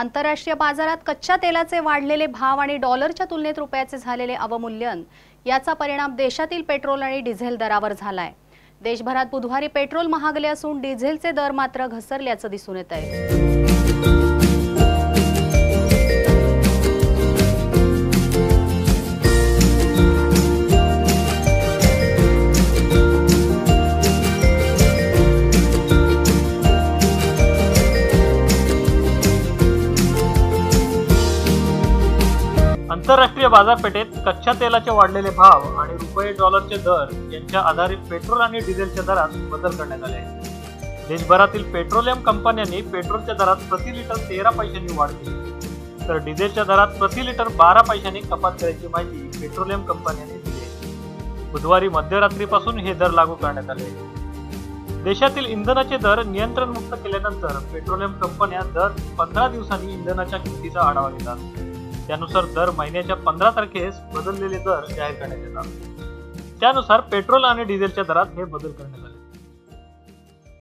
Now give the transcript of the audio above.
आंतरराष्ट्रीय बाजारात कच्च्या तेलाचे वाढलेले भाव आणि डॉलरच्या तुलनेत रुपयाचे झालेले अवमूल्यन याचा परिणाम देशातील पेट्रोल आणि डिझेल दरावर झालाय। देशभरात बुधवारी पेट्रोल महागले असून डिझेलचे दर मात्र घसरल्याचं दिसून येत आहे। आंतरराष्ट्रीय बाजारपेठेत कच्च्या तेलाचे वाढलेले भाव आणि रुपये डॉलरचे दर यांच्या आधारे पेट्रोल आणि डिझेलच्या दरात बदल करण्यात आले आहे। देशभरातील पेट्रोलियम कंपन्यांनी पेट्रोलच्या दरात प्रति लिटर 13 पैशांनी वाढ केली, तर डिझेलच्या दरात प्रति लिटर 12 पैशांनी कपात केल्याची माहिती पेट्रोलियम कंपन्यांनी दिली आहे। बुधवारी मध्यरात्रीपासून हे दर लागू करण्यात आले आहेत। देशातील इंधनाचे दर नियंत्रणमुक्त केल्यानंतर पेट्रोलियम कंपन्या दर 15 दिवसांनी इंधनाच्या किमतीचा आढावा घेतात। त्यानुसार दर महिन्याच्या 15 तारखेस बदललेले दर जाहीर करण्यात येतात। त्यानुसार पेट्रोल आणि डिझेलच्या दरात हे बदल करण्यात